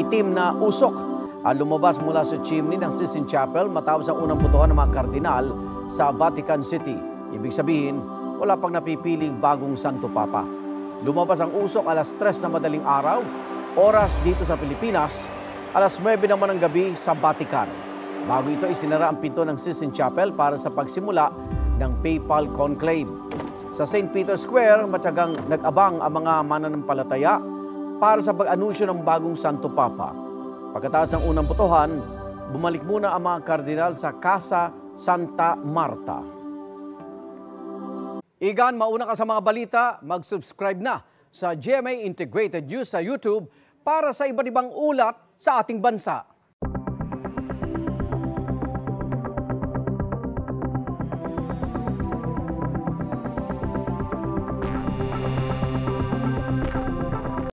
itim na usok ang lumabas mula sa chimney ng Sistine Chapel matapos ang unang botohan ng mga kardinal sa Vatican City. Ibig sabihin, wala pang napipiling bagong Santo Papa. Lumabas ang usok alas 3 na madaling araw, oras dito sa Pilipinas, alas 9 naman ng gabi sa Vatican. Bago ito, isinara ang pinto ng Sistine Chapel para sa pagsimula ng Papal Conclave. Sa St. Peter's Square, matyagang nag-abang ang mga mananampalataya para sa pag-anunsyo ng bagong Santo Papa. Pagkatapos ng unang botohan, bumalik muna ang mga kardinal sa Casa Santa Marta. Igan, mauna ka sa mga balita, mag-subscribe na sa GMA Integrated News sa YouTube para sa iba't ibang ulat sa ating bansa.